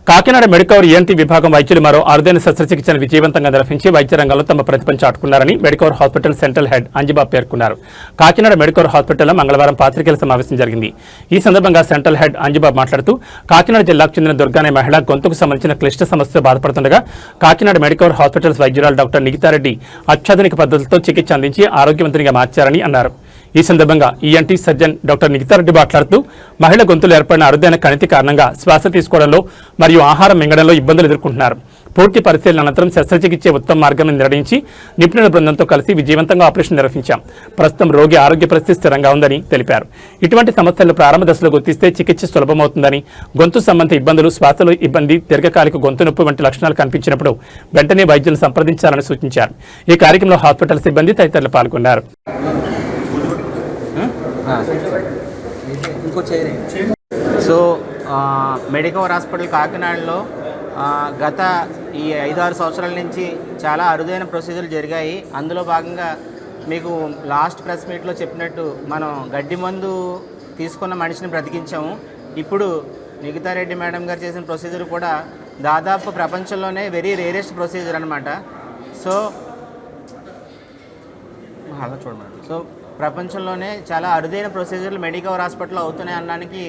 Kakinada Medicover ENT విభాగం వైద్యులు మరో అరుదైన శస్త్రచికిత్సను విజయవంతంగా నిర్వహించి వైద్య రంగంలో తమ ప్రతిభను చాటుకున్నారని Medicover hospital central head Anjibabu పేర్కొన్నారు. కాకినాడ మెడికవర్ హాస్పిటల్లో మంగళవారం పాత్రికేయుల సమావేశం జరిగింది. ఈ సందర్భంగా సెంట్రల్ హెడ్ అంజిబాబు మాట్లాడుతూ కాకినాడ జిల్లాకు చెందిన దుర్గానే మహిళ గొంతుకు సంబంధించిన క్లిష్ట సమస్యతో బాధపడుతుండగా కాకినాడ మెడికవర్ హాస్పిటల్స్ వైద్యురాలు డాక్టర్ నిఖితారెడ్డి అత్యాధునిక పద్ధతులతో చికిత్స అందించి ఆరోగ్యవంతునిగా మార్చారని అన్నారు. ఈ సందర్భంగా ఈఎన్టీ సర్జన్ డాక్టర్ నిఖితారెడ్డి మాట్లాడుతూ మహిళ గొంతులు ఏర్పడిన అరుదైన కణితి కారణంగా శ్వాస తీసుకోవడంలో మరియు ఆహారం మింగడంలో ఇబ్బందులు ఎదుర్కొంటున్నారు. పూర్తి పరిశీలన అనంతరం శస్త్రచికిత్స ఉత్తమ మార్గాన్ని నిర్ణయించి నిపుణుల బృందంతో కలిసి విజయవంతంగా ఆపరేషన్ నిర్వహించాం. ప్రస్తుతం రోగి ఆరోగ్య పరిస్థితి స్థిరంగా ఉందని తెలిపారు. ఇటువంటి సమస్యలు ప్రారంభ దశలో గుర్తిస్తే చికిత్స సులభమవుతుందని, గొంతు సంబంధ ఇబ్బందులు, శ్వాసలో ఇబ్బంది, దీర్ఘకాలిక గొంతు నొప్పి వంటి లక్షణాలు కనిపించినప్పుడు వెంటనే వైద్యులను సంప్రదించాలని సూచించారు. ఈ కార్యక్రమంలో హాస్పిటల్ సిబ్బంది తదితరులు పాల్గొన్నారు. సో మెడికవర్ హాస్పిటల్ కాకినాడలో గత ఈ 5-6 సంవత్సరాల నుంచి చాలా అరుదైన ప్రొసీజర్లు జరిగాయి. అందులో భాగంగా మీకు లాస్ట్ ప్రెస్ మీట్లో చెప్పినట్టు మనం గడ్డి మందు తీసుకున్న మనిషిని బ్రతికించాము. ఇప్పుడు నిఖితారెడ్డి మేడం గారు చేసిన ప్రొసీజర్ కూడా దాదాపు ప్రపంచంలోనే వెరీ రేరెస్ట్ ప్రొసీజర్ అనమాట. సో అలా చూడమండి. సో ప్రపంచంలోనే చాలా అరుదైన ప్రొసీజర్లు మెడికవర్ హాస్పిటల్లో అవుతున్నాయి అనడానికి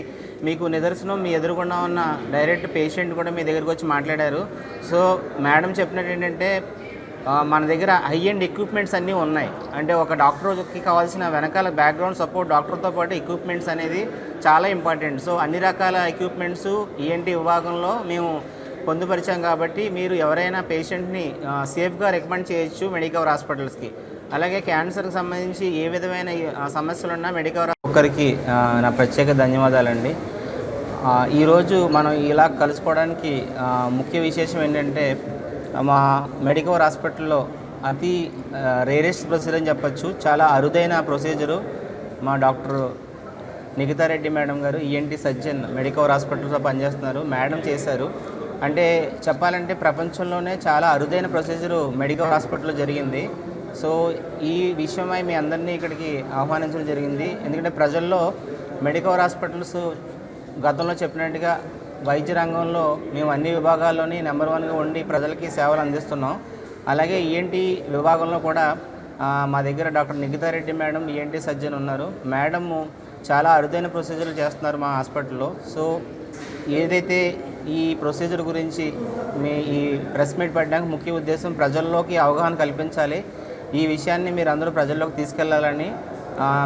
మీకు నిదర్శనం మీ ఎదురుగుండా ఉన్న డైరెక్ట్ పేషెంట్ కూడా మీ దగ్గరికి వచ్చి మాట్లాడారు. సో మేడం చెప్పినట్టు ఏంటంటే మన దగ్గర హై అండ్ ఎక్విప్మెంట్స్ అన్నీ ఉన్నాయి. అంటే ఒక డాక్టర్కి కావాల్సిన వెనకాల బ్యాక్గ్రౌండ్ సపోర్ట్ డాక్టర్తో పాటు ఎక్విప్మెంట్స్ అనేది చాలా ఇంపార్టెంట్. సో అన్ని రకాల ఎక్విప్మెంట్స్ ఈఎన్టీ విభాగంలో మేము పొందుపరిచాం కాబట్టి మీరు ఎవరైనా పేషెంట్ని సేఫ్గా రికమెండ్ చేయొచ్చు మెడికవర్ హాస్పిటల్స్కి. అలాగే క్యాన్సర్కి సంబంధించి ఏ విధమైన సమస్యలున్నా మెడికవర్ ఒక్కరికి నా ప్రత్యేక ధన్యవాదాలండి. ఈరోజు మనం ఇలా కలుసుకోవడానికి ముఖ్య విశేషం ఏంటంటే మా మెడికవర్ హాస్పిటల్లో అతి రేరెస్ట్ ప్రొసీజర్ అని చెప్పచ్చు. చాలా అరుదైన ప్రొసీజరు మా డాక్టర్ నిఖితారెడ్డి మేడం గారు ఈఎన్టీ సర్జన్ మెడికవర్ హాస్పిటల్లో పనిచేస్తున్నారు. మేడం చేశారు. అంటే చెప్పాలంటే ప్రపంచంలోనే చాలా అరుదైన ప్రొసీజరు మెడికవర్ హాస్పిటల్లో జరిగింది. సో ఈ విషయమై మీ అందరినీ ఇక్కడికి ఆహ్వానించడం జరిగింది. ఎందుకంటే ప్రజల్లో మెడికవర్ హాస్పిటల్స్ గతంలో చెప్పినట్టుగా వైద్య రంగంలో మేము అన్ని విభాగాల్లోని నెంబర్ 1గా ఉండి ప్రజలకి సేవలు అందిస్తున్నాం. అలాగే ఈఎన్టీ విభాగంలో కూడా మా దగ్గర doctor Nikitha Reddy madam ENT surgeon ఉన్నారు. మేడము చాలా అరుదైన ప్రొసీజర్లు చేస్తున్నారు మా హాస్పిటల్లో. సో ఏదైతే ఈ ప్రొసీజర్ గురించి ఈ ప్రెస్ మీట్ పెట్టడానికి ముఖ్య ఉద్దేశం ప్రజల్లోకి అవగాహన కల్పించాలి. ఈ విషయాన్ని మీరు అందరూ ప్రజల్లోకి తీసుకెళ్లాలని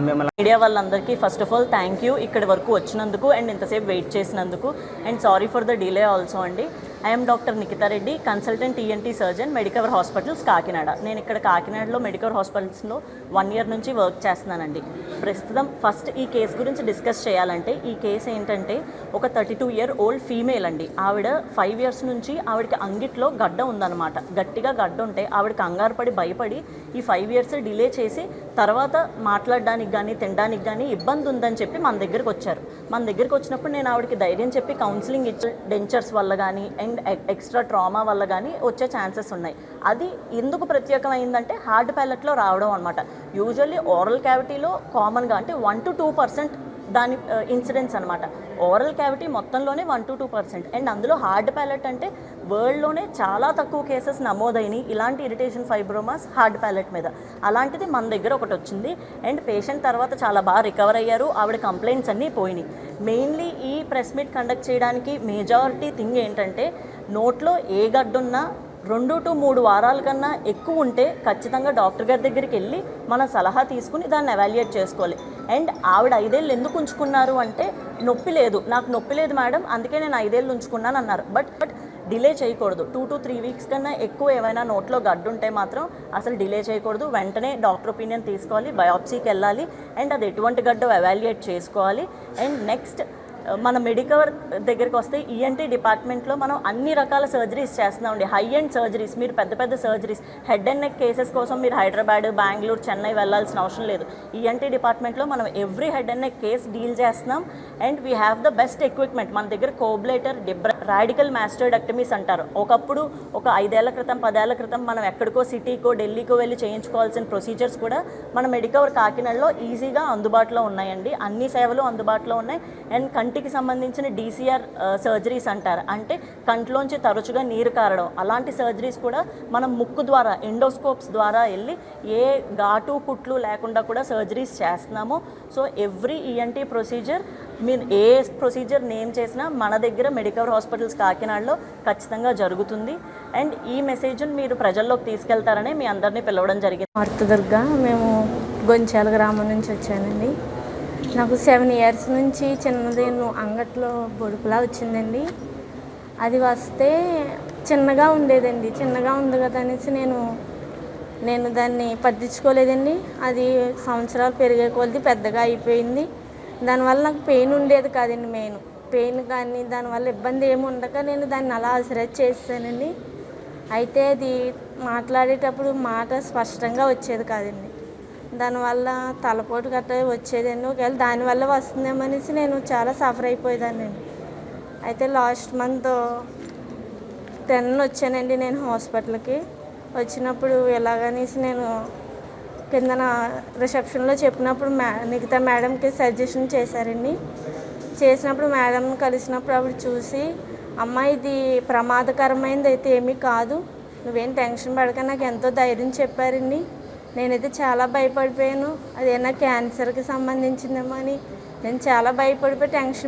మిమ్మల్ని మీడియా వాళ్ళందరికీ first of all thank you ఇక్కడి వరకు వచ్చినందుకు అండ్ ఇంతసేపు వెయిట్ చేసినందుకు and sorry for the delay also అండి. I'm doctor Nikhitha Reddy, consultant ENT surgeon Medicover hospitals Kakinada. నేను ఇక్కడ కాకినాడలో మెడికవర్ హాస్పిటల్స్లో 1 year నుంచి వర్క్ చేస్తున్నానండి. ప్రస్తుతం ఫస్ట్ ఈ కేసు గురించి డిస్కస్ చేయాలంటే ఈ కేసు ఏంటంటే ఒక 32-year-old ఫీమేల్ అండి. ఆవిడ 5 years నుంచి ఆవిడకి అంగిట్లో గడ్డ ఉందన్నమాట. గట్టిగా గడ్డ ఉంటే ఆవిడ కంగారు పడి భయపడి ఈ 5 years డిలే చేసి తర్వాత మాట్లాడడానికి కానీ తినడానికి కానీ ఇబ్బంది ఉందని చెప్పి మన దగ్గరికి వచ్చారు. మన దగ్గరికి వచ్చినప్పుడు నేను ఆవిడకి ధైర్యం చెప్పి కౌన్సిలింగ్ ఇచ్చి డెంచర్స్ వల్ల కానీ అండ్ ఎక్స్ట్రా ట్రామా వల్ల కానీ వచ్చే ఛాన్సెస్ ఉన్నాయి. అది ఎందుకు ప్రత్యేకమైందంటే హార్డ్ ప్యాలెట్లో రావడం అనమాట. యూజువల్లీ ఓరల్ క్యావిటీలో కామన్గా అంటే 1 to 2% దాని ఇన్సిడెన్స్ అనమాట. ఓరల్ క్యావిటీ మొత్తంలోనే 1 to 2% అండ్ అందులో హార్డ్ ప్యాలెట్ అంటే వరల్డ్లోనే చాలా తక్కువ కేసెస్ నమోదైనవి ఇలాంటి ఇరిటేషన్ ఫైబ్రోమాస్ హార్డ్ ప్యాలెట్ మీద. అలాంటిది మన దగ్గర ఒకటి వచ్చింది అండ్ పేషెంట్ తర్వాత చాలా బాగా రికవర్ అయ్యారు. ఆవిడ కంప్లైంట్స్ అన్నీ పోయినాయి. మెయిన్లీ ఈ ప్రెస్ మీట్ కండక్ట్ చేయడానికి మేజారిటీ థింగ్ ఏంటంటే నోట్లో ఏ గడ్డున్నా 2 to 3 వారాల కన్నా ఎక్కువ ఉంటే ఖచ్చితంగా డాక్టర్ గారి దగ్గరికి వెళ్ళి మన సలహా తీసుకుని దాన్ని ఎవాల్యుయేట్ చేసుకోవాలి. అండ్ ఆవిడ 5 ఏళ్ళు ఎందుకు ఉంచుకున్నారు అంటే నొప్పి లేదు, నాకు నొప్పి లేదు మేడం అందుకే నేను 5 ఏళ్ళు ఉంచుకున్నాను అన్నారు. బట్ డిలే చేయకూడదు. 2 to 3 weeks కన్నా ఎక్కువ ఏమైనా నోట్లో గడ్డు ఉంటే మాత్రం అసలు డిలే చేయకూడదు. వెంటనే డాక్టర్ ఒపీనియన్ తీసుకోవాలి, బయాప్సీకి వెళ్ళాలి అండ్ అది ఎటువంటి గడ్డో ఎవాల్యుయేట్ చేసుకోవాలి. అండ్ నెక్స్ట్ మన మెడికవర్ దగ్గరికి వస్తే ఈఎన్టీ డిపార్ట్మెంట్లో మనం అన్ని రకాల సర్జరీస్ చేస్తున్నామండి. హై అండ్ సర్జరీస్, మీరు పెద్ద పెద్ద surgeries head and neck cases కోసం మీరు హైదరాబాద్, బెంగళూరు, చెన్నై వెళ్ళాల్సిన అవసరం లేదు. ఈఎన్టీ డిపార్ట్మెంట్లో మనం every head and neck case deal చేస్తున్నాం and we have the best equipment. మన దగ్గర కోబ్లేటర్, రాడికల్ మాస్టోడెక్టమీస్ అంటారు. ఒకప్పుడు ఒక 5 ఏళ్ల క్రితం 10 ఏళ్ల క్రితం మనం ఎక్కడికో సిటీకో ఢిల్లీకో వెళ్ళి చేయించుకోవాల్సిన ప్రొసీజర్స్ కూడా మన మెడికవర్ కాకినాడలో ఈజీగా అందుబాటులో ఉన్నాయండి. అన్ని సేవలు అందుబాటులో ఉన్నాయి అండ్ కంటి ఈఎన్టీకి సంబంధించిన డీసీఆర్ సర్జరీస్ అంటారు, అంటే కంట్లోంచి తరచుగా నీరు కారడం, అలాంటి సర్జరీస్ కూడా మనం ముక్కు ద్వారా ఎండోస్కోప్స్ ద్వారా వెళ్ళి ఏ ఘాటు కుట్లు లేకుండా కూడా సర్జరీస్ చేస్తున్నాము. సో ఎవ్రీ ఈఎన్టీ ప్రొసీజర్, మీరు ఏ ప్రొసీజర్ నేమ్ చేసినా మన దగ్గర మెడికవర్ హాస్పిటల్స్ కాకినాడలో ఖచ్చితంగా జరుగుతుంది. అండ్ ఈ మెసేజ్ని మీరు ప్రజల్లోకి తీసుకెళ్తారని మీ అందరినీ పిలవడం జరిగింది. మార్తదుర్గ, మేము గొంచాల గ్రామం నుంచి వచ్చానండి. నాకు 7 years నుంచి చిన్నది అంగట్లో బొడుపులా వచ్చిందండి. అది వస్తే చిన్నగా ఉండేదండి, చిన్నగా ఉంది కదా అనేసి నేను దాన్ని పట్టించుకోలేదండి. అది సంవత్సరాలు పెరిగే కొద్దీ పెద్దగా అయిపోయింది. దానివల్ల నాకు పెయిన్ ఉండేది కాదండి, పెయిన్ కానీ దానివల్ల ఇబ్బంది ఏమి ఉండక నేను దాన్ని అలా అసరెట్ చేసానండి. అయితే అది మాట్లాడేటప్పుడు మాట స్పష్టంగా వచ్చేది కాదండి. దానివల్ల తలపోటు గట్రా వచ్చేదండి. ఒకవేళ దానివల్ల వస్తుందేమనేసి నేను చాలా సఫర్ అయిపోయేదానండి. అయితే లాస్ట్ మంత్ 10 వచ్చానండి నేను హాస్పిటల్కి. వచ్చినప్పుడు ఎలాగనేసి నేను కిందన రిసెప్షన్లో చెప్పినప్పుడు మిగతా మేడంకి సజెషన్ చేశారండి. చేసినప్పుడు మేడంని కలిసినప్పుడు ఆవిడ చూసి, అమ్మ ఇది ప్రమాదకరమైనది అయితే ఏమీ కాదు, నువ్వేం టెన్షన్ పడక నాకు ఎంతో ధైర్యం చెప్పారండి. నేనైతే చాలా భయపడిపోయాను, అదేనా క్యాన్సర్కి సంబంధించిందేమో అని నేను చాలా భయపడిపోయి టెన్షన్